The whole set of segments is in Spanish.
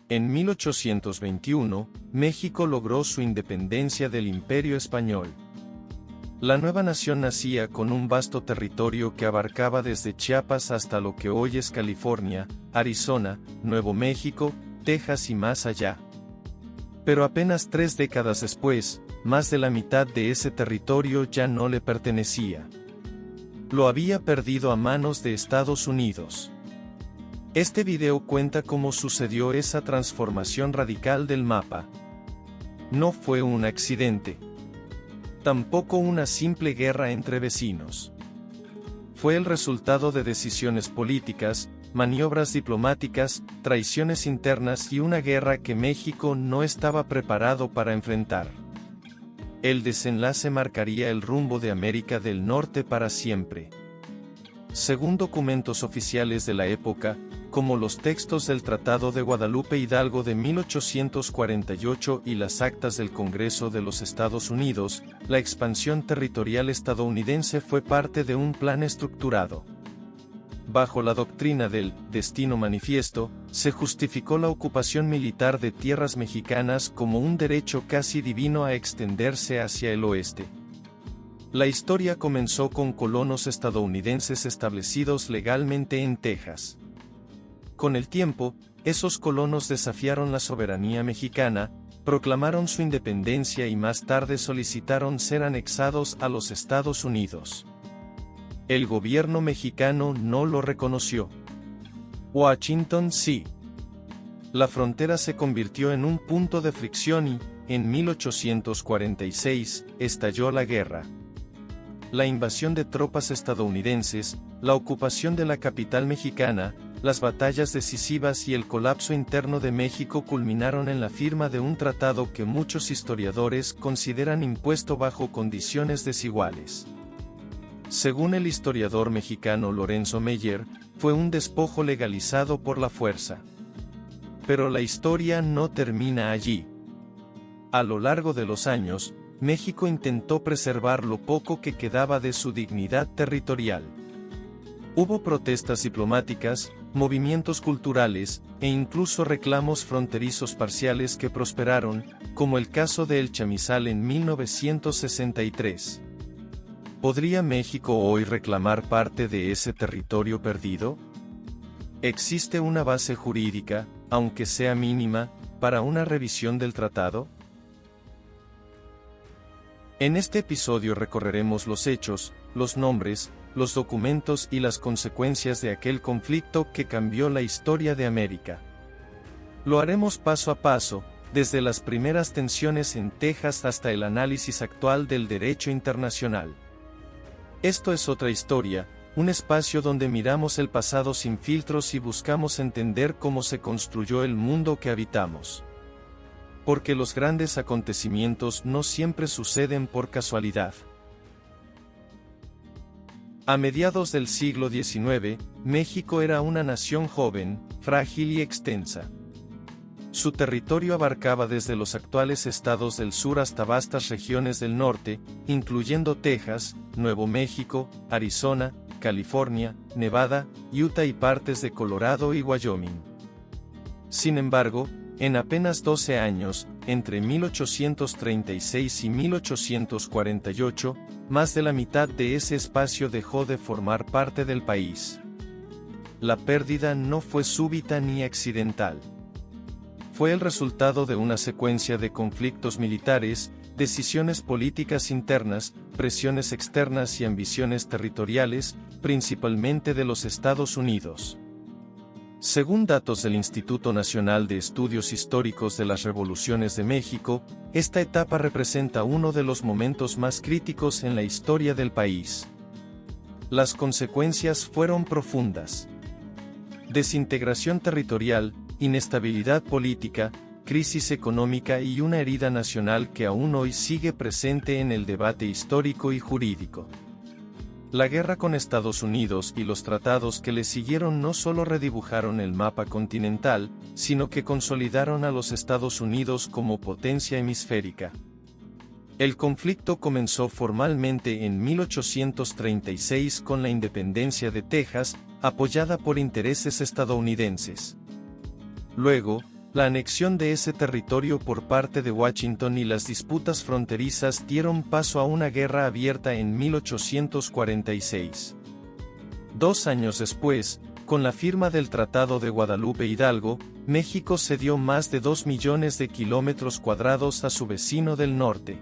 En 1821, México logró su independencia del Imperio Español. La nueva nación nacía con un vasto territorio que abarcaba desde Chiapas hasta lo que hoy es California, Arizona, Nuevo México, Texas y más allá. Pero apenas 3 décadas después, más de la mitad de ese territorio ya no le pertenecía. Lo había perdido a manos de Estados Unidos. Este video cuenta cómo sucedió esa transformación radical del mapa. No fue un accidente. Tampoco una simple guerra entre vecinos. Fue el resultado de decisiones políticas, maniobras diplomáticas, traiciones internas y una guerra que México no estaba preparado para enfrentar. El desenlace marcaría el rumbo de América del Norte para siempre. Según documentos oficiales de la época, como los textos del Tratado de Guadalupe Hidalgo de 1848 y las actas del Congreso de los Estados Unidos, la expansión territorial estadounidense fue parte de un plan estructurado. Bajo la doctrina del destino manifiesto, se justificó la ocupación militar de tierras mexicanas como un derecho casi divino a extenderse hacia el oeste. La historia comenzó con colonos estadounidenses establecidos legalmente en Texas. Con el tiempo, esos colonos desafiaron la soberanía mexicana, proclamaron su independencia y más tarde solicitaron ser anexados a los Estados Unidos. El gobierno mexicano no lo reconoció. Washington sí. La frontera se convirtió en un punto de fricción y, en 1846, estalló la guerra. La invasión de tropas estadounidenses, la ocupación de la capital mexicana, las batallas decisivas y el colapso interno de México culminaron en la firma de un tratado que muchos historiadores consideran impuesto bajo condiciones desiguales. Según el historiador mexicano Lorenzo Meyer, fue un despojo legalizado por la fuerza. Pero la historia no termina allí. A lo largo de los años, México intentó preservar lo poco que quedaba de su dignidad territorial. Hubo protestas diplomáticas, movimientos culturales, e incluso reclamos fronterizos parciales que prosperaron, como el caso de El Chamizal en 1963. ¿Podría México hoy reclamar parte de ese territorio perdido? ¿Existe una base jurídica, aunque sea mínima, para una revisión del tratado? En este episodio recorreremos los hechos, los nombres, los documentos y las consecuencias de aquel conflicto que cambió la historia de América. Lo haremos paso a paso, desde las primeras tensiones en Texas hasta el análisis actual del derecho internacional. Esto es Otra Historia, un espacio donde miramos el pasado sin filtros y buscamos entender cómo se construyó el mundo que habitamos. Porque los grandes acontecimientos no siempre suceden por casualidad. A mediados del siglo XIX, México era una nación joven, frágil y extensa. Su territorio abarcaba desde los actuales estados del sur hasta vastas regiones del norte, incluyendo Texas, Nuevo México, Arizona, California, Nevada, Utah y partes de Colorado y Wyoming. Sin embargo, en apenas 12 años, entre 1836 y 1848, más de la mitad de ese espacio dejó de formar parte del país. La pérdida no fue súbita ni accidental. Fue el resultado de una secuencia de conflictos militares, decisiones políticas internas, presiones externas y ambiciones territoriales, principalmente de los Estados Unidos. Según datos del Instituto Nacional de Estudios Históricos de las Revoluciones de México, esta etapa representa uno de los momentos más críticos en la historia del país. Las consecuencias fueron profundas. Desintegración territorial, inestabilidad política, crisis económica y una herida nacional que aún hoy sigue presente en el debate histórico y jurídico. La guerra con Estados Unidos y los tratados que le siguieron no solo redibujaron el mapa continental, sino que consolidaron a los Estados Unidos como potencia hemisférica. El conflicto comenzó formalmente en 1836 con la independencia de Texas, apoyada por intereses estadounidenses. Luego, La anexión de ese territorio por parte de Washington y las disputas fronterizas dieron paso a una guerra abierta en 1846. 2 años después, con la firma del Tratado de Guadalupe Hidalgo, México cedió más de 2 millones de kilómetros cuadrados a su vecino del norte.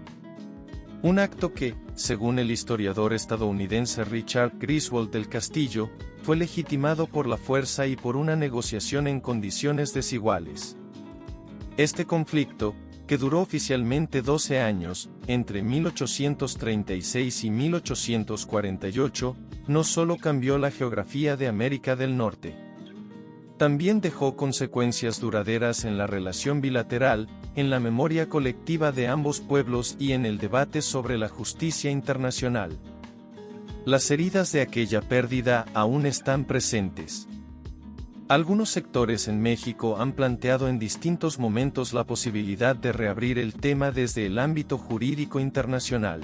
Un acto que, según el historiador estadounidense Richard Griswold del Castillo, fue legitimado por la fuerza y por una negociación en condiciones desiguales. Este conflicto, que duró oficialmente 12 años, entre 1836 y 1848, no solo cambió la geografía de América del Norte. También dejó consecuencias duraderas en la relación bilateral, en la memoria colectiva de ambos pueblos y en el debate sobre la justicia internacional. Las heridas de aquella pérdida aún están presentes. Algunos sectores en México han planteado en distintos momentos la posibilidad de reabrir el tema desde el ámbito jurídico internacional.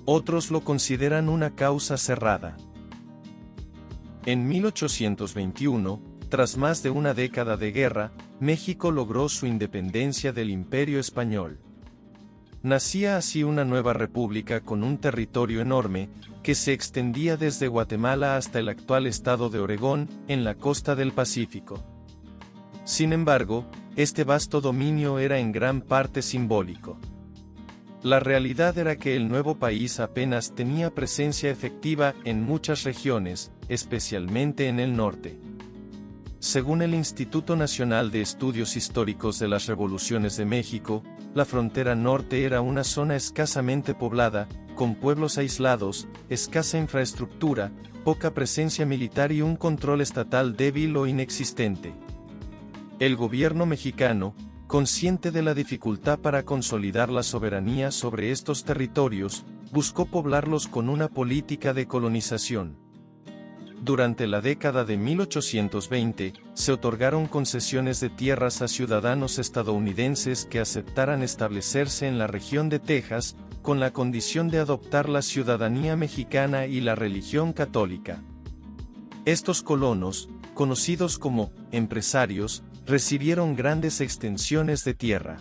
Otros lo consideran una causa cerrada. En 1821, tras más de una década de guerra, México logró su independencia del Imperio Español. Nacía así una nueva república con un territorio enorme, que se extendía desde Guatemala hasta el actual estado de Oregón, en la costa del Pacífico. Sin embargo, este vasto dominio era en gran parte simbólico. La realidad era que el nuevo país apenas tenía presencia efectiva en muchas regiones, especialmente en el norte. Según el Instituto Nacional de Estudios Históricos de las Revoluciones de México, la frontera norte era una zona escasamente poblada, con pueblos aislados, escasa infraestructura, poca presencia militar y un control estatal débil o inexistente. El gobierno mexicano, consciente de la dificultad para consolidar la soberanía sobre estos territorios, buscó poblarlos con una política de colonización. Durante la década de 1820, se otorgaron concesiones de tierras a ciudadanos estadounidenses que aceptaran establecerse en la región de Texas, con la condición de adoptar la ciudadanía mexicana y la religión católica. Estos colonos, conocidos como empresarios, recibieron grandes extensiones de tierra.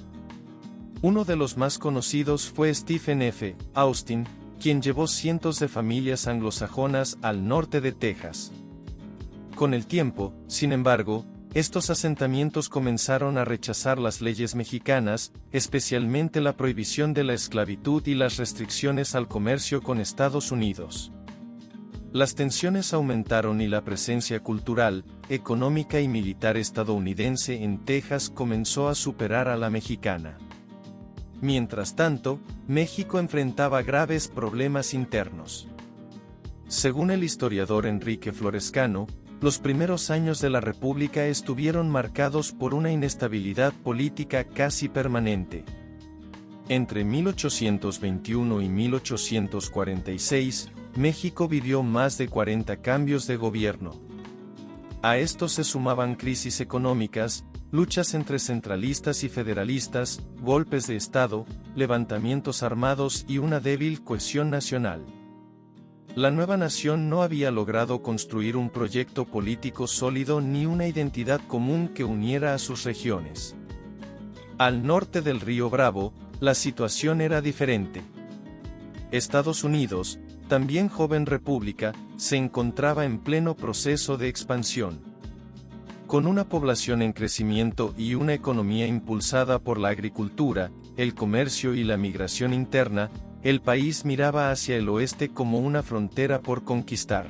Uno de los más conocidos fue Stephen F. Austin, quien llevó cientos de familias anglosajonas al norte de Texas. Con el tiempo, sin embargo, estos asentamientos comenzaron a rechazar las leyes mexicanas, especialmente la prohibición de la esclavitud y las restricciones al comercio con Estados Unidos. Las tensiones aumentaron y la presencia cultural, económica y militar estadounidense en Texas comenzó a superar a la mexicana. Mientras tanto, México enfrentaba graves problemas internos. Según el historiador Enrique Florescano, los primeros años de la República estuvieron marcados por una inestabilidad política casi permanente. Entre 1821 y 1846, México vivió más de 40 cambios de gobierno. A estos se sumaban crisis económicas, luchas entre centralistas y federalistas, golpes de Estado, levantamientos armados y una débil cohesión nacional. La nueva nación no había logrado construir un proyecto político sólido ni una identidad común que uniera a sus regiones. Al norte del río Bravo, la situación era diferente. Estados Unidos, también joven república, se encontraba en pleno proceso de expansión. Con una población en crecimiento y una economía impulsada por la agricultura, el comercio y la migración interna, el país miraba hacia el oeste como una frontera por conquistar.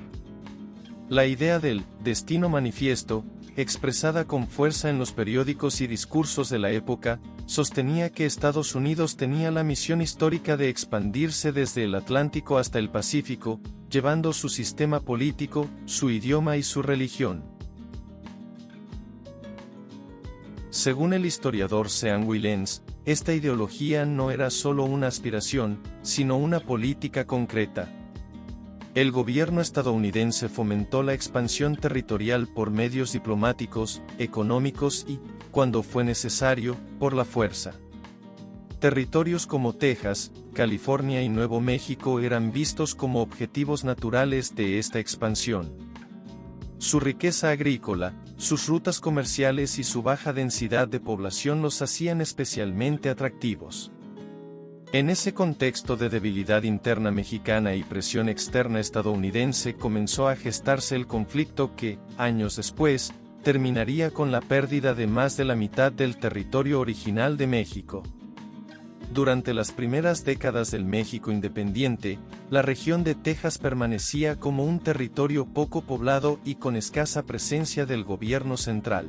La idea del destino manifiesto, expresada con fuerza en los periódicos y discursos de la época, sostenía que Estados Unidos tenía la misión histórica de expandirse desde el Atlántico hasta el Pacífico, llevando su sistema político, su idioma y su religión. Según el historiador Sean Wilentz, esta ideología no era solo una aspiración, sino una política concreta. El gobierno estadounidense fomentó la expansión territorial por medios diplomáticos, económicos y, cuando fue necesario, por la fuerza. Territorios como Texas, California y Nuevo México eran vistos como objetivos naturales de esta expansión. Su riqueza agrícola, sus rutas comerciales y su baja densidad de población los hacían especialmente atractivos. En ese contexto de debilidad interna mexicana y presión externa estadounidense comenzó a gestarse el conflicto que, años después, terminaría con la pérdida de más de la mitad del territorio original de México. Durante las primeras décadas del México independiente, la región de Texas permanecía como un territorio poco poblado y con escasa presencia del gobierno central.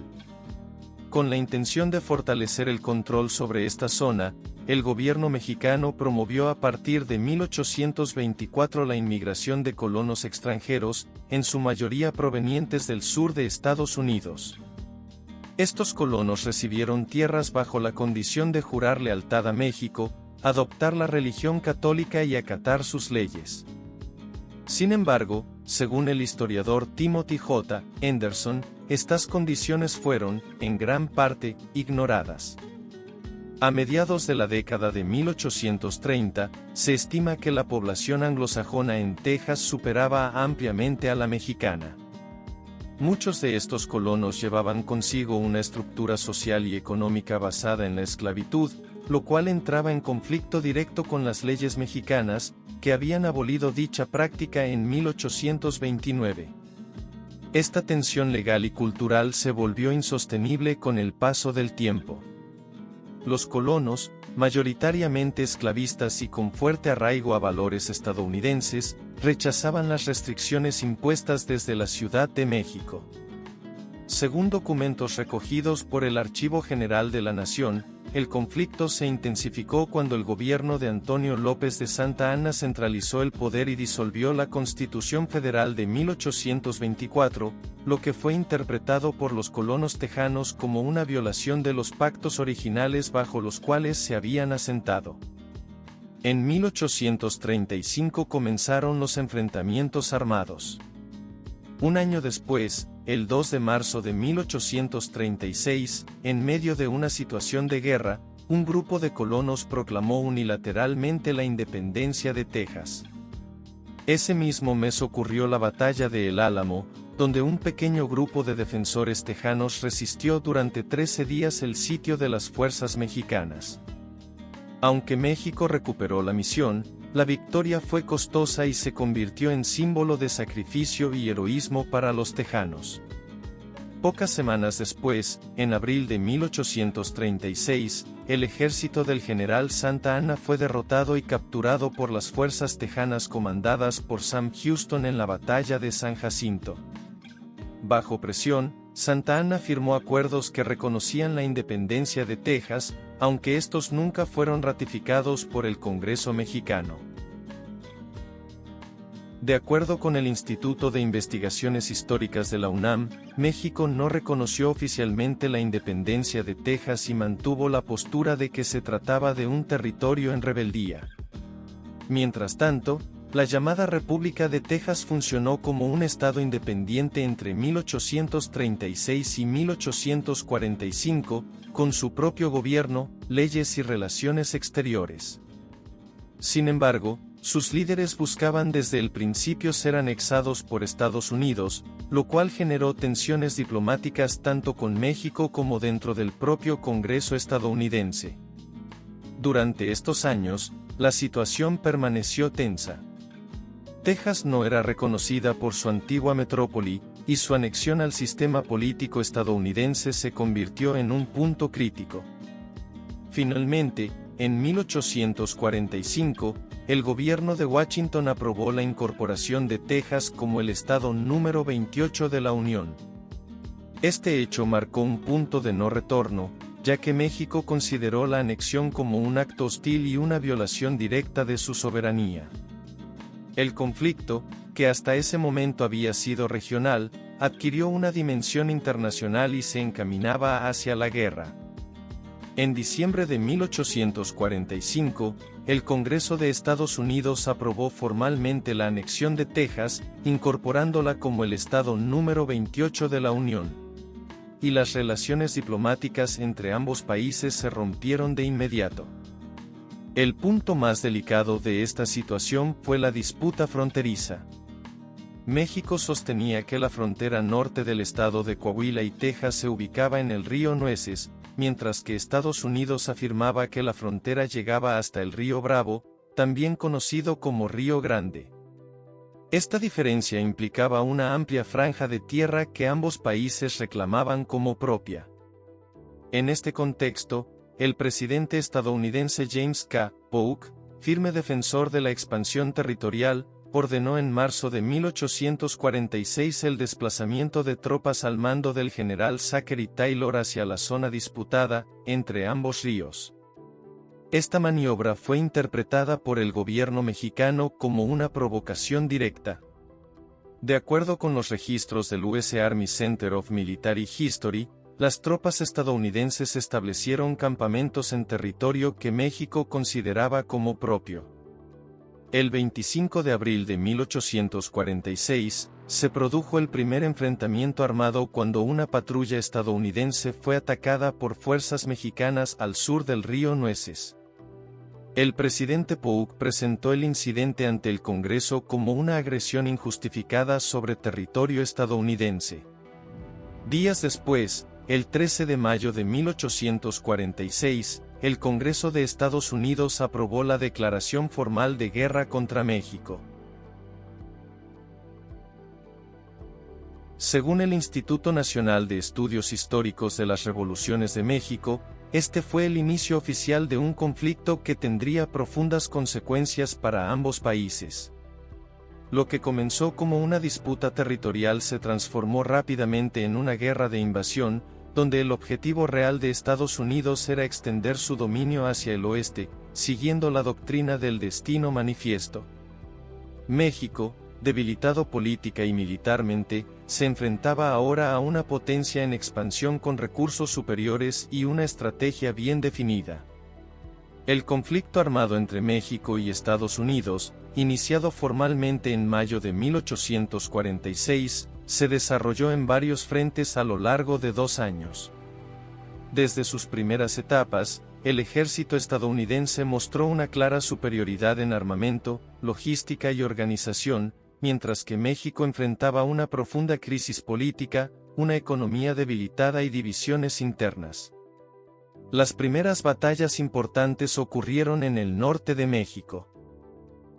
Con la intención de fortalecer el control sobre esta zona, el gobierno mexicano promovió a partir de 1824 la inmigración de colonos extranjeros, en su mayoría provenientes del sur de Estados Unidos. Estos colonos recibieron tierras bajo la condición de jurar lealtad a México, adoptar la religión católica y acatar sus leyes. Sin embargo, según el historiador Timothy J. Anderson, estas condiciones fueron, en gran parte, ignoradas. A mediados de la década de 1830, se estima que la población anglosajona en Texas superaba ampliamente a la mexicana. Muchos de estos colonos llevaban consigo una estructura social y económica basada en la esclavitud, lo cual entraba en conflicto directo con las leyes mexicanas, que habían abolido dicha práctica en 1829. Esta tensión legal y cultural se volvió insostenible con el paso del tiempo. Los colonos, mayoritariamente esclavistas y con fuerte arraigo a valores estadounidenses, rechazaban las restricciones impuestas desde la Ciudad de México. Según documentos recogidos por el Archivo General de la Nación, el conflicto se intensificó cuando el gobierno de Antonio López de Santa Anna centralizó el poder y disolvió la Constitución Federal de 1824, lo que fue interpretado por los colonos tejanos como una violación de los pactos originales bajo los cuales se habían asentado. En 1835 comenzaron los enfrentamientos armados. Un año después, el 2 de marzo de 1836, en medio de una situación de guerra, un grupo de colonos proclamó unilateralmente la independencia de Texas. Ese mismo mes ocurrió la Batalla de El Álamo, donde un pequeño grupo de defensores tejanos resistió durante 13 días el sitio de las fuerzas mexicanas. Aunque México recuperó la misión, la victoria fue costosa y se convirtió en símbolo de sacrificio y heroísmo para los tejanos. Pocas semanas después, en abril de 1836, el ejército del general Santa Anna fue derrotado y capturado por las fuerzas tejanas comandadas por Sam Houston en la batalla de San Jacinto. Bajo presión, Santa Anna firmó acuerdos que reconocían la independencia de Texas, aunque estos nunca fueron ratificados por el Congreso mexicano. De acuerdo con el Instituto de Investigaciones Históricas de la UNAM, México no reconoció oficialmente la independencia de Texas y mantuvo la postura de que se trataba de un territorio en rebeldía. Mientras tanto, la llamada República de Texas funcionó como un estado independiente entre 1836 y 1845, con su propio gobierno, leyes y relaciones exteriores. Sin embargo, sus líderes buscaban desde el principio ser anexados por Estados Unidos, lo cual generó tensiones diplomáticas tanto con México como dentro del propio Congreso estadounidense. Durante estos años, la situación permaneció tensa. Texas no era reconocida por su antigua metrópoli, y su anexión al sistema político estadounidense se convirtió en un punto crítico. Finalmente, en 1845, el gobierno de Washington aprobó la incorporación de Texas como el estado número 28 de la Unión. Este hecho marcó un punto de no retorno, ya que México consideró la anexión como un acto hostil y una violación directa de su soberanía. El conflicto, que hasta ese momento había sido regional, adquirió una dimensión internacional y se encaminaba hacia la guerra. En diciembre de 1845, el Congreso de Estados Unidos aprobó formalmente la anexión de Texas, incorporándola como el estado número 28 de la Unión. Y las relaciones diplomáticas entre ambos países se rompieron de inmediato. El punto más delicado de esta situación fue la disputa fronteriza. México sostenía que la frontera norte del estado de Coahuila y Texas se ubicaba en el río Nueces, mientras que Estados Unidos afirmaba que la frontera llegaba hasta el río Bravo, también conocido como Río Grande. Esta diferencia implicaba una amplia franja de tierra que ambos países reclamaban como propia. En este contexto, el presidente estadounidense James K. Polk, firme defensor de la expansión territorial, ordenó en marzo de 1846 el desplazamiento de tropas al mando del general Zachary Taylor hacia la zona disputada, entre ambos ríos. Esta maniobra fue interpretada por el gobierno mexicano como una provocación directa. De acuerdo con los registros del US Army Center of Military History, las tropas estadounidenses establecieron campamentos en territorio que México consideraba como propio. El 25 de abril de 1846, se produjo el primer enfrentamiento armado cuando una patrulla estadounidense fue atacada por fuerzas mexicanas al sur del río Nueces. El presidente Polk presentó el incidente ante el Congreso como una agresión injustificada sobre territorio estadounidense. Días después, el 13 de mayo de 1846, el Congreso de Estados Unidos aprobó la declaración formal de guerra contra México. Según el Instituto Nacional de Estudios Históricos de las Revoluciones de México, este fue el inicio oficial de un conflicto que tendría profundas consecuencias para ambos países. Lo que comenzó como una disputa territorial se transformó rápidamente en una guerra de invasión, donde el objetivo real de Estados Unidos era extender su dominio hacia el oeste, siguiendo la doctrina del destino manifiesto. México, debilitado política y militarmente, se enfrentaba ahora a una potencia en expansión con recursos superiores y una estrategia bien definida. El conflicto armado entre México y Estados Unidos, iniciado formalmente en mayo de 1846, se desarrolló en varios frentes a lo largo de 2 años. Desde sus primeras etapas, el ejército estadounidense mostró una clara superioridad en armamento, logística y organización, mientras que México enfrentaba una profunda crisis política, una economía debilitada y divisiones internas. Las primeras batallas importantes ocurrieron en el norte de México.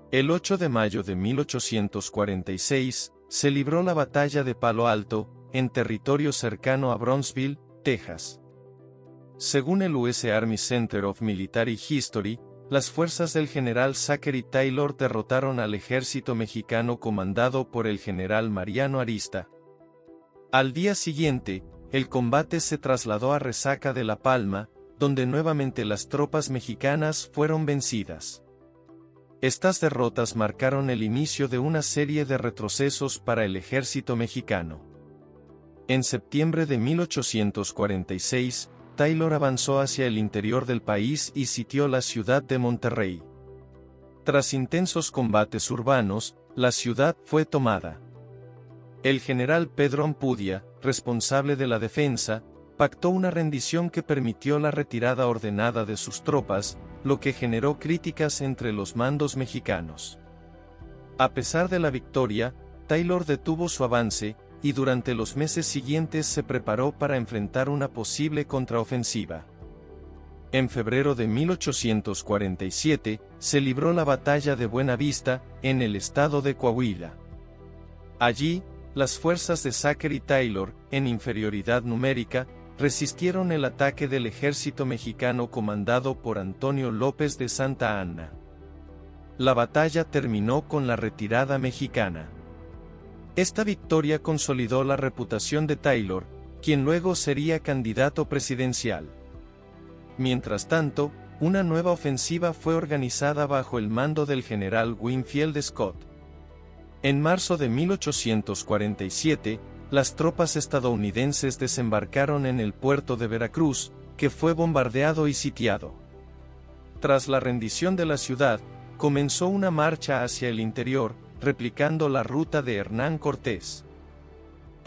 El 8 de mayo de 1846, se libró la batalla de Palo Alto, en territorio cercano a Brownsville, Texas. Según el US Army Center of Military History, las fuerzas del general Zachary Taylor derrotaron al ejército mexicano comandado por el general Mariano Arista. Al día siguiente, el combate se trasladó a Resaca de La Palma, donde nuevamente las tropas mexicanas fueron vencidas. Estas derrotas marcaron el inicio de una serie de retrocesos para el ejército mexicano. En septiembre de 1846, Taylor avanzó hacia el interior del país y sitió la ciudad de Monterrey. Tras intensos combates urbanos, la ciudad fue tomada. El general Pedro Ampudia, responsable de la defensa, pactó una rendición que permitió la retirada ordenada de sus tropas, lo que generó críticas entre los mandos mexicanos. A pesar de la victoria, Taylor detuvo su avance, y durante los meses siguientes se preparó para enfrentar una posible contraofensiva. En febrero de 1847, se libró la batalla de Buena Vista, en el estado de Coahuila. Allí, las fuerzas de Zachary Taylor, en inferioridad numérica, resistieron el ataque del ejército mexicano comandado por Antonio López de Santa Anna. La batalla terminó con la retirada mexicana. Esta victoria consolidó la reputación de Taylor, quien luego sería candidato presidencial. Mientras tanto, una nueva ofensiva fue organizada bajo el mando del general Winfield Scott. En marzo de 1847, las tropas estadounidenses desembarcaron en el puerto de Veracruz, que fue bombardeado y sitiado. Tras la rendición de la ciudad, comenzó una marcha hacia el interior, replicando la ruta de Hernán Cortés.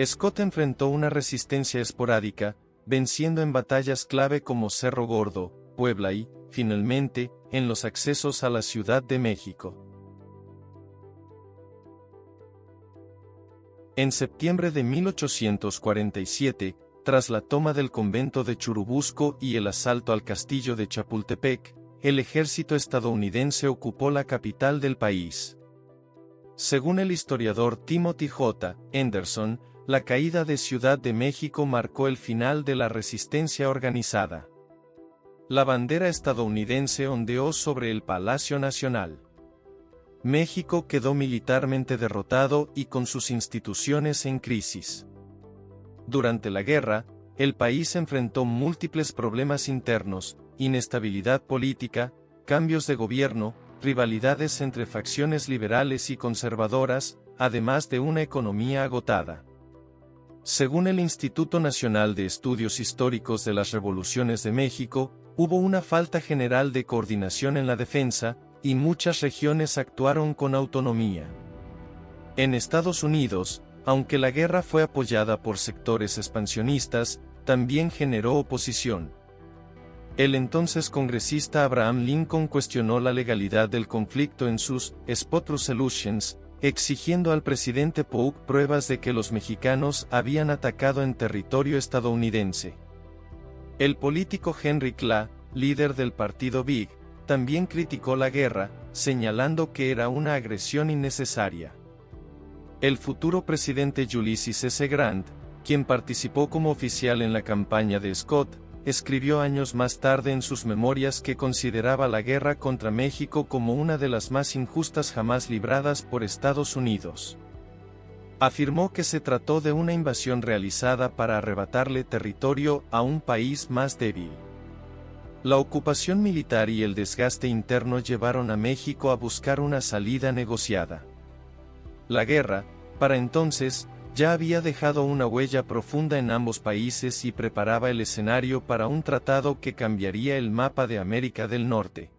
Scott enfrentó una resistencia esporádica, venciendo en batallas clave como Cerro Gordo, Puebla y, finalmente, en los accesos a la Ciudad de México. En septiembre de 1847, tras la toma del convento de Churubusco y el asalto al castillo de Chapultepec, el ejército estadounidense ocupó la capital del país. Según el historiador Timothy J. Anderson, la caída de Ciudad de México marcó el final de la resistencia organizada. La bandera estadounidense ondeó sobre el Palacio Nacional. México quedó militarmente derrotado y con sus instituciones en crisis. Durante la guerra, el país enfrentó múltiples problemas internos, inestabilidad política, cambios de gobierno, rivalidades entre facciones liberales y conservadoras, además de una economía agotada. Según el Instituto Nacional de Estudios Históricos de las Revoluciones de México, hubo una falta general de coordinación en la defensa, y muchas regiones actuaron con autonomía. En Estados Unidos, aunque la guerra fue apoyada por sectores expansionistas, también generó oposición. El entonces congresista Abraham Lincoln cuestionó la legalidad del conflicto en sus Spot Resolutions, exigiendo al presidente Polk pruebas de que los mexicanos habían atacado en territorio estadounidense. El político Henry Clay, líder del partido Whig, también criticó la guerra, señalando que era una agresión innecesaria. El futuro presidente Ulysses S. Grant, quien participó como oficial en la campaña de Scott, escribió años más tarde en sus memorias que consideraba la guerra contra México como una de las más injustas jamás libradas por Estados Unidos. Afirmó que se trató de una invasión realizada para arrebatarle territorio a un país más débil. La ocupación militar y el desgaste interno llevaron a México a buscar una salida negociada. La guerra, para entonces, ya había dejado una huella profunda en ambos países y preparaba el escenario para un tratado que cambiaría el mapa de América del Norte.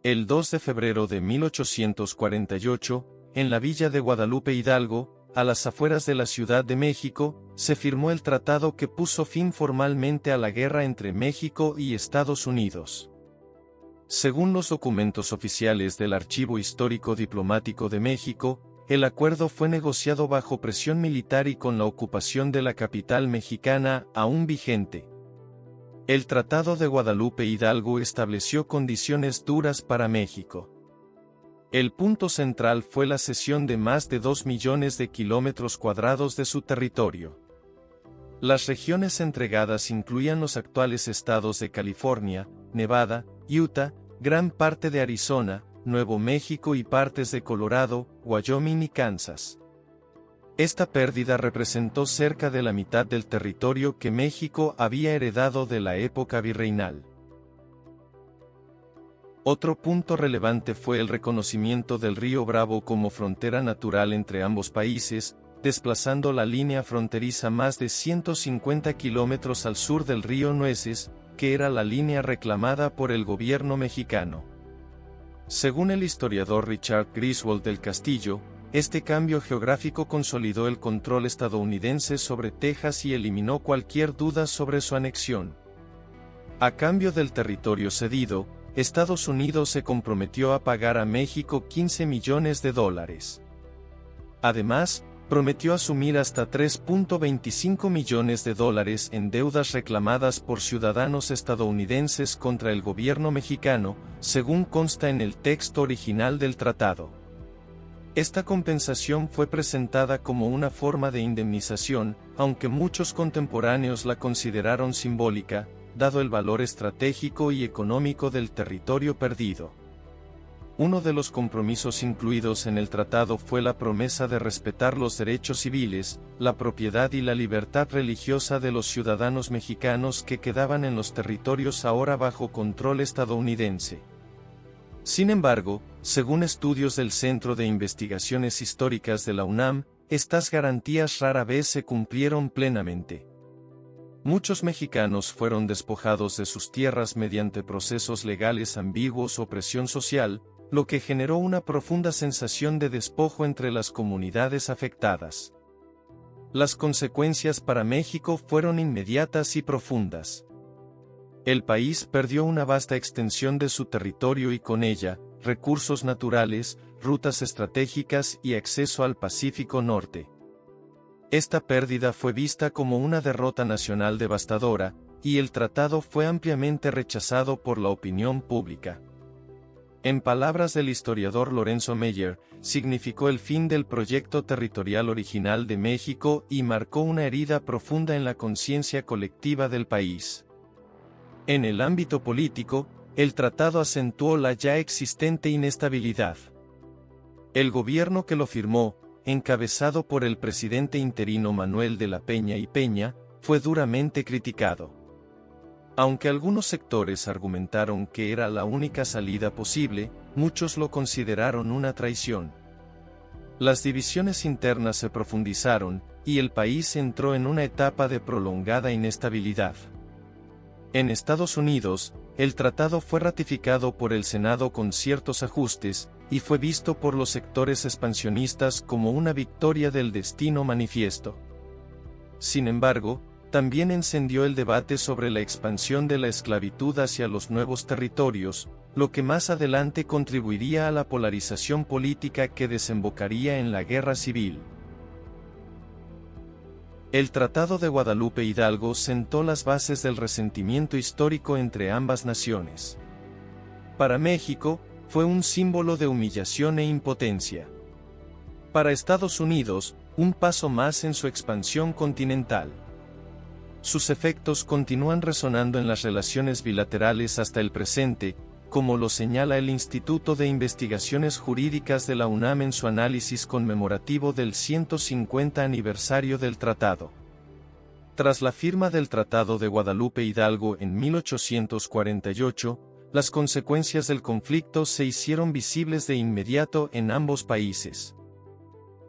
El 2 de febrero de 1848, en la villa de Guadalupe Hidalgo, a las afueras de la Ciudad de México, se firmó el tratado que puso fin formalmente a la guerra entre México y Estados Unidos. Según los documentos oficiales del Archivo Histórico Diplomático de México, el acuerdo fue negociado bajo presión militar y con la ocupación de la capital mexicana aún vigente. El Tratado de Guadalupe Hidalgo estableció condiciones duras para México. El punto central fue la cesión de más de 2 millones de kilómetros cuadrados de su territorio. Las regiones entregadas incluían los actuales estados de California, Nevada, Utah, gran parte de Arizona, Nuevo México y partes de Colorado, Wyoming y Kansas. Esta pérdida representó cerca de la mitad del territorio que México había heredado de la época virreinal. Otro punto relevante fue el reconocimiento del río Bravo como frontera natural entre ambos países, desplazando la línea fronteriza más de 150 kilómetros al sur del río Nueces, que era la línea reclamada por el gobierno mexicano. Según el historiador Richard Griswold del Castillo, este cambio geográfico consolidó el control estadounidense sobre Texas y eliminó cualquier duda sobre su anexión. A cambio del territorio cedido, Estados Unidos se comprometió a pagar a México $15 millones. Además, prometió asumir hasta $3.25 millones en deudas reclamadas por ciudadanos estadounidenses contra el gobierno mexicano, según consta en el texto original del tratado. Esta compensación fue presentada como una forma de indemnización, aunque muchos contemporáneos la consideraron simbólica, dado el valor estratégico y económico del territorio perdido. Uno de los compromisos incluidos en el tratado fue la promesa de respetar los derechos civiles, la propiedad y la libertad religiosa de los ciudadanos mexicanos que quedaban en los territorios ahora bajo control estadounidense. Sin embargo, según estudios del Centro de Investigaciones Históricas de la UNAM, estas garantías rara vez se cumplieron plenamente. Muchos mexicanos fueron despojados de sus tierras mediante procesos legales ambiguos o presión social, lo que generó una profunda sensación de despojo entre las comunidades afectadas. Las consecuencias para México fueron inmediatas y profundas. El país perdió una vasta extensión de su territorio y con ella, recursos naturales, rutas estratégicas y acceso al Pacífico Norte. Esta pérdida fue vista como una derrota nacional devastadora, y el tratado fue ampliamente rechazado por la opinión pública. En palabras del historiador Lorenzo Meyer, significó el fin del proyecto territorial original de México y marcó una herida profunda en la conciencia colectiva del país. En el ámbito político, el tratado acentuó la ya existente inestabilidad. El gobierno que lo firmó, encabezado por el presidente interino Manuel de la Peña y Peña, fue duramente criticado. Aunque algunos sectores argumentaron que era la única salida posible, muchos lo consideraron una traición. Las divisiones internas se profundizaron, y el país entró en una etapa de prolongada inestabilidad. En Estados Unidos, el tratado fue ratificado por el Senado con ciertos ajustes, y fue visto por los sectores expansionistas como una victoria del destino manifiesto. Sin embargo, también encendió el debate sobre la expansión de la esclavitud hacia los nuevos territorios, lo que más adelante contribuiría a la polarización política que desembocaría en la Guerra Civil. El Tratado de Guadalupe Hidalgo sentó las bases del resentimiento histórico entre ambas naciones. Para México, fue un símbolo de humillación e impotencia. Para Estados Unidos, un paso más en su expansión continental. Sus efectos continúan resonando en las relaciones bilaterales hasta el presente, como lo señala el Instituto de Investigaciones Jurídicas de la UNAM en su análisis conmemorativo del 150 aniversario del tratado. Tras la firma del Tratado de Guadalupe Hidalgo en 1848, las consecuencias del conflicto se hicieron visibles de inmediato en ambos países.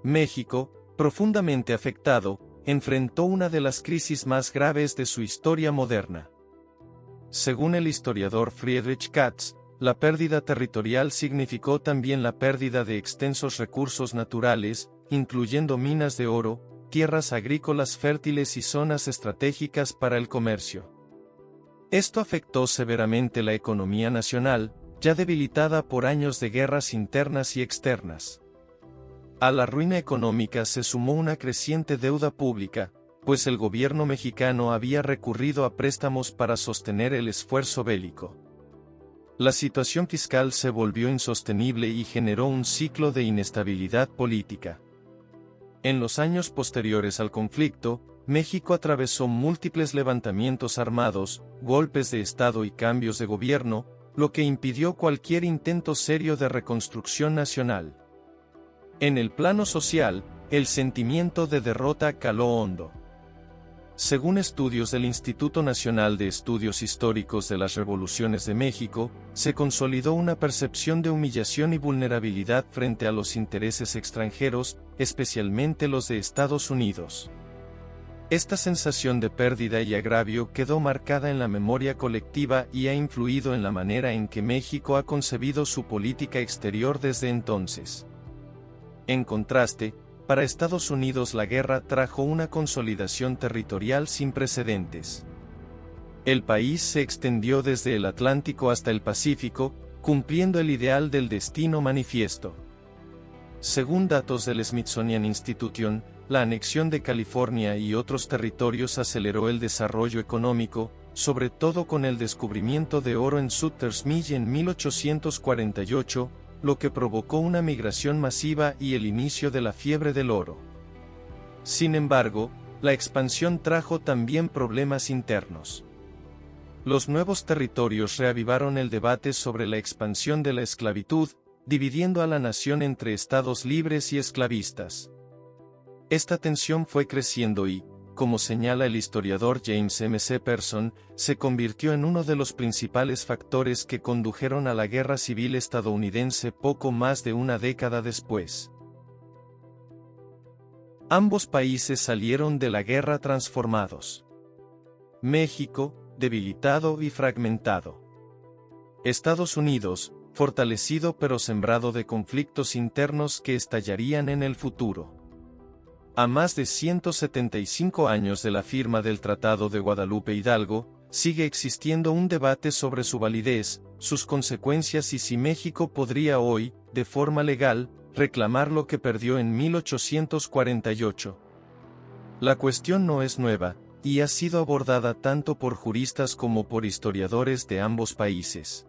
México, profundamente afectado, enfrentó una de las crisis más graves de su historia moderna. Según el historiador Friedrich Katz, la pérdida territorial significó también la pérdida de extensos recursos naturales, incluyendo minas de oro, tierras agrícolas fértiles y zonas estratégicas para el comercio. Esto afectó severamente la economía nacional, ya debilitada por años de guerras internas y externas. A la ruina económica se sumó una creciente deuda pública, pues el gobierno mexicano había recurrido a préstamos para sostener el esfuerzo bélico. La situación fiscal se volvió insostenible y generó un ciclo de inestabilidad política. En los años posteriores al conflicto, México atravesó múltiples levantamientos armados, golpes de Estado y cambios de gobierno, lo que impidió cualquier intento serio de reconstrucción nacional. En el plano social, el sentimiento de derrota caló hondo. Según estudios del Instituto Nacional de Estudios Históricos de las Revoluciones de México, se consolidó una percepción de humillación y vulnerabilidad frente a los intereses extranjeros, especialmente los de Estados Unidos. Esta sensación de pérdida y agravio quedó marcada en la memoria colectiva y ha influido en la manera en que México ha concebido su política exterior desde entonces. En contraste, para Estados Unidos la guerra trajo una consolidación territorial sin precedentes. El país se extendió desde el Atlántico hasta el Pacífico, cumpliendo el ideal del destino manifiesto. Según datos del Smithsonian Institution, la anexión de California y otros territorios aceleró el desarrollo económico, sobre todo con el descubrimiento de oro en Sutter's Mill en 1848, lo que provocó una migración masiva y el inicio de la fiebre del oro. Sin embargo, la expansión trajo también problemas internos. Los nuevos territorios reavivaron el debate sobre la expansión de la esclavitud, dividiendo a la nación entre estados libres y esclavistas. Esta tensión fue creciendo y, como señala el historiador James M. C. Person, se convirtió en uno de los principales factores que condujeron a la Guerra Civil estadounidense poco más de una década después. Ambos países salieron de la guerra transformados. México, debilitado y fragmentado. Estados Unidos, fortalecido pero sembrado de conflictos internos que estallarían en el futuro. A más de 175 años de la firma del Tratado de Guadalupe Hidalgo, sigue existiendo un debate sobre su validez, sus consecuencias y si México podría hoy, de forma legal, reclamar lo que perdió en 1848. La cuestión no es nueva, y ha sido abordada tanto por juristas como por historiadores de ambos países.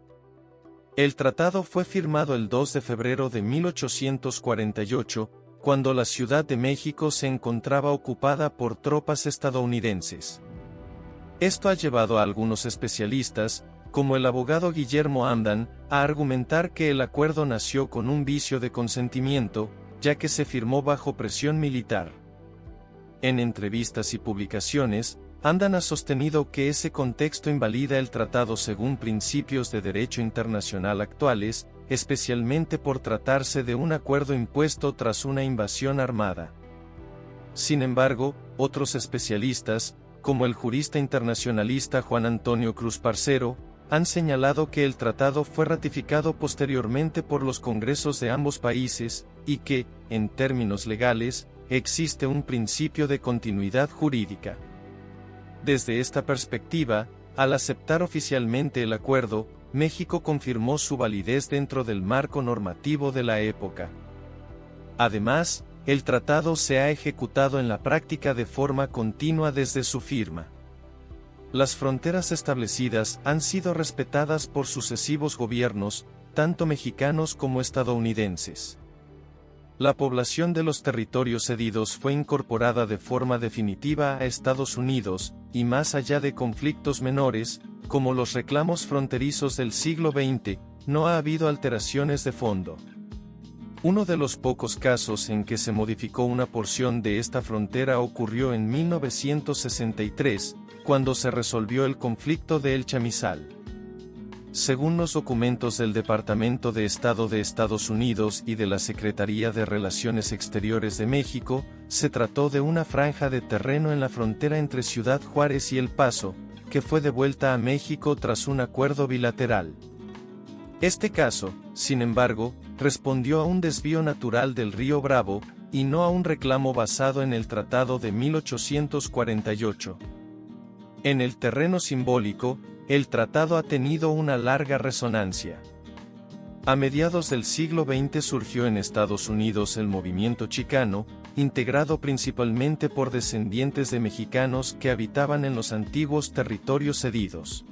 El tratado fue firmado el 2 de febrero de 1848, cuando la Ciudad de México se encontraba ocupada por tropas estadounidenses. Esto ha llevado a algunos especialistas, como el abogado Guillermo Amdan, a argumentar que el acuerdo nació con un vicio de consentimiento, ya que se firmó bajo presión militar. En entrevistas y publicaciones, Amdan ha sostenido que ese contexto invalida el tratado según principios de derecho internacional actuales, especialmente por tratarse de un acuerdo impuesto tras una invasión armada. Sin embargo, otros especialistas, como el jurista internacionalista Juan Antonio Cruz Parcero, han señalado que el tratado fue ratificado posteriormente por los congresos de ambos países, y que, en términos legales, existe un principio de continuidad jurídica. Desde esta perspectiva, al aceptar oficialmente el acuerdo, México confirmó su validez dentro del marco normativo de la época. Además, el tratado se ha ejecutado en la práctica de forma continua desde su firma. Las fronteras establecidas han sido respetadas por sucesivos gobiernos, tanto mexicanos como estadounidenses. La población de los territorios cedidos fue incorporada de forma definitiva a Estados Unidos, y más allá de conflictos menores, como los reclamos fronterizos del siglo XX, no ha habido alteraciones de fondo. Uno de los pocos casos en que se modificó una porción de esta frontera ocurrió en 1963, cuando se resolvió el conflicto de El Chamizal. Según los documentos del Departamento de Estado de Estados Unidos y de la Secretaría de Relaciones Exteriores de México, se trató de una franja de terreno en la frontera entre Ciudad Juárez y El Paso, que fue devuelta a México tras un acuerdo bilateral. Este caso, sin embargo, respondió a un desvío natural del río Bravo, y no a un reclamo basado en el Tratado de 1848. En el terreno simbólico, el tratado ha tenido una larga resonancia. A mediados del siglo XX surgió en Estados Unidos el movimiento chicano, integrado principalmente por descendientes de mexicanos que habitaban en los antiguos territorios cedidos.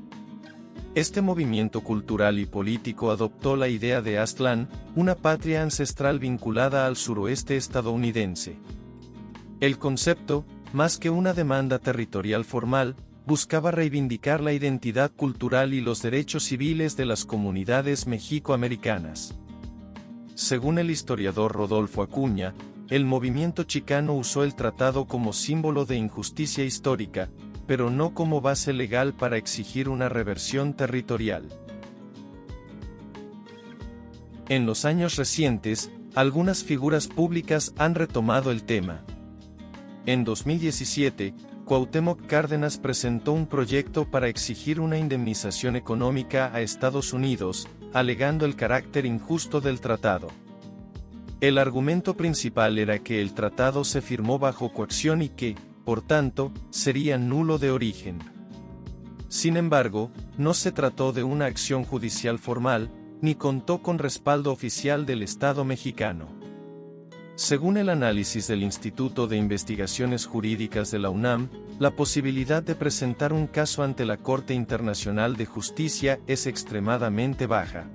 Este movimiento cultural y político adoptó la idea de Aztlán, una patria ancestral vinculada al suroeste estadounidense. El concepto, más que una demanda territorial formal, buscaba reivindicar la identidad cultural y los derechos civiles de las comunidades mexicoamericanas. Según el historiador Rodolfo Acuña, el movimiento chicano usó el tratado como símbolo de injusticia histórica, pero no como base legal para exigir una reversión territorial. En los años recientes, algunas figuras públicas han retomado el tema. En 2017, Cuauhtémoc Cárdenas presentó un proyecto para exigir una indemnización económica a Estados Unidos, alegando el carácter injusto del tratado. El argumento principal era que el tratado se firmó bajo coacción y que, por tanto, sería nulo de origen. Sin embargo, no se trató de una acción judicial formal, ni contó con respaldo oficial del Estado mexicano. Según el análisis del Instituto de Investigaciones Jurídicas de la UNAM, la posibilidad de presentar un caso ante la Corte Internacional de Justicia es extremadamente baja.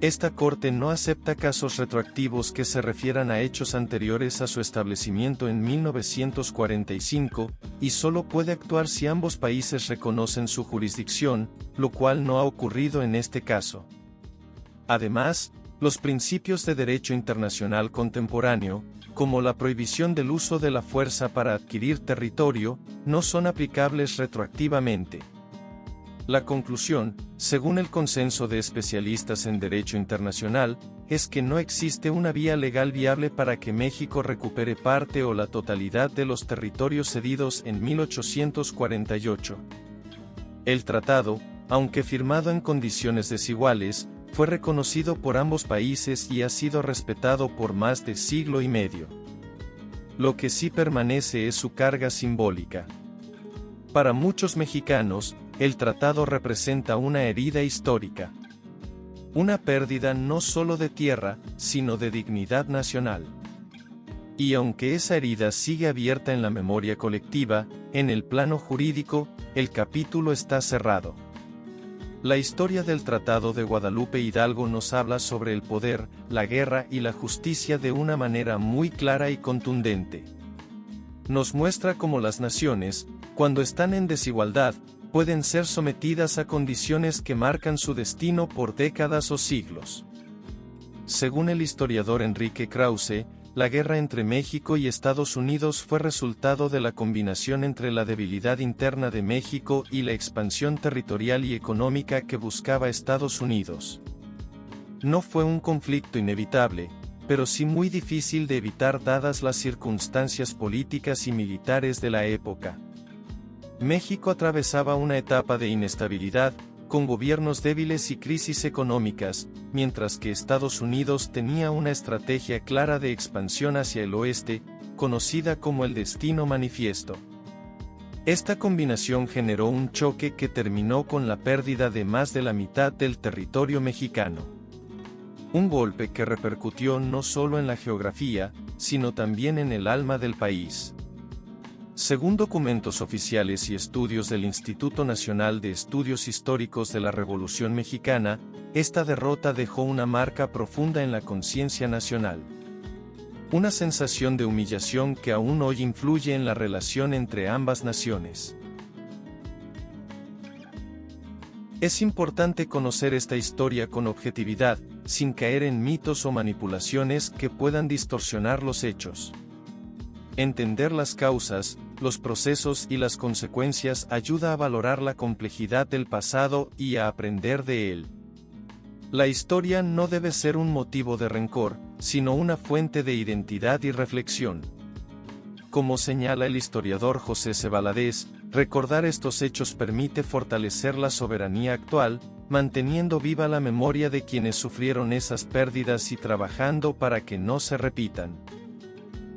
Esta Corte no acepta casos retroactivos que se refieran a hechos anteriores a su establecimiento en 1945, y solo puede actuar si ambos países reconocen su jurisdicción, lo cual no ha ocurrido en este caso. Además, los principios de derecho internacional contemporáneo, como la prohibición del uso de la fuerza para adquirir territorio, no son aplicables retroactivamente. La conclusión, según el consenso de especialistas en derecho internacional, es que no existe una vía legal viable para que México recupere parte o la totalidad de los territorios cedidos en 1848. El tratado, aunque firmado en condiciones desiguales, fue reconocido por ambos países y ha sido respetado por más de siglo y medio. Lo que sí permanece es su carga simbólica. Para muchos mexicanos, el tratado representa una herida histórica. Una pérdida no solo de tierra, sino de dignidad nacional. Y aunque esa herida sigue abierta en la memoria colectiva, en el plano jurídico, el capítulo está cerrado. La historia del Tratado de Guadalupe Hidalgo nos habla sobre el poder, la guerra y la justicia de una manera muy clara y contundente. Nos muestra cómo las naciones, cuando están en desigualdad, pueden ser sometidas a condiciones que marcan su destino por décadas o siglos. Según el historiador Enrique Krause, la guerra entre México y Estados Unidos fue resultado de la combinación entre la debilidad interna de México y la expansión territorial y económica que buscaba Estados Unidos. No fue un conflicto inevitable, pero sí muy difícil de evitar dadas las circunstancias políticas y militares de la época. México atravesaba una etapa de inestabilidad, con gobiernos débiles y crisis económicas, mientras que Estados Unidos tenía una estrategia clara de expansión hacia el oeste, conocida como el Destino Manifiesto. Esta combinación generó un choque que terminó con la pérdida de más de la mitad del territorio mexicano. Un golpe que repercutió no solo en la geografía, sino también en el alma del país. Según documentos oficiales y estudios del Instituto Nacional de Estudios Históricos de la Revolución Mexicana, esta derrota dejó una marca profunda en la conciencia nacional. Una sensación de humillación que aún hoy influye en la relación entre ambas naciones. Es importante conocer esta historia con objetividad, sin caer en mitos o manipulaciones que puedan distorsionar los hechos. Entender las causas, los procesos y las consecuencias ayuda a valorar la complejidad del pasado y a aprender de él. La historia no debe ser un motivo de rencor, sino una fuente de identidad y reflexión. Como señala el historiador José C. Valadez, recordar estos hechos permite fortalecer la soberanía actual, manteniendo viva la memoria de quienes sufrieron esas pérdidas y trabajando para que no se repitan.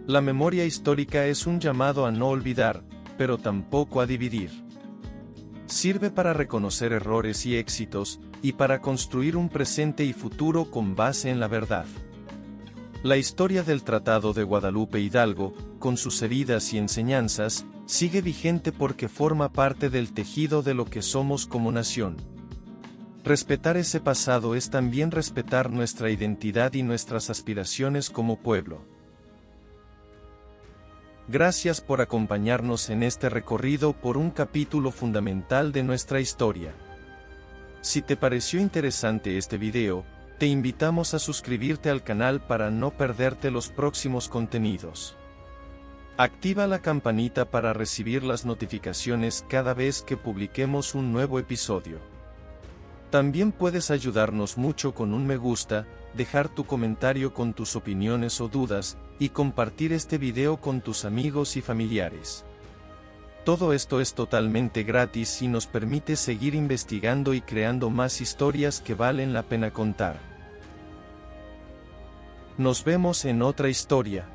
La memoria histórica es un llamado a no olvidar, pero tampoco a dividir. Sirve para reconocer errores y éxitos, y para construir un presente y futuro con base en la verdad. La historia del Tratado de Guadalupe Hidalgo, con sus heridas y enseñanzas, sigue vigente porque forma parte del tejido de lo que somos como nación. Respetar ese pasado es también respetar nuestra identidad y nuestras aspiraciones como pueblo. Gracias por acompañarnos en este recorrido por un capítulo fundamental de nuestra historia. Si te pareció interesante este video, te invitamos a suscribirte al canal para no perderte los próximos contenidos. Activa la campanita para recibir las notificaciones cada vez que publiquemos un nuevo episodio. También puedes ayudarnos mucho con un me gusta, dejar tu comentario con tus opiniones o dudas, y compartir este video con tus amigos y familiares. Todo esto es totalmente gratis y nos permite seguir investigando y creando más historias que valen la pena contar. Nos vemos en otra historia.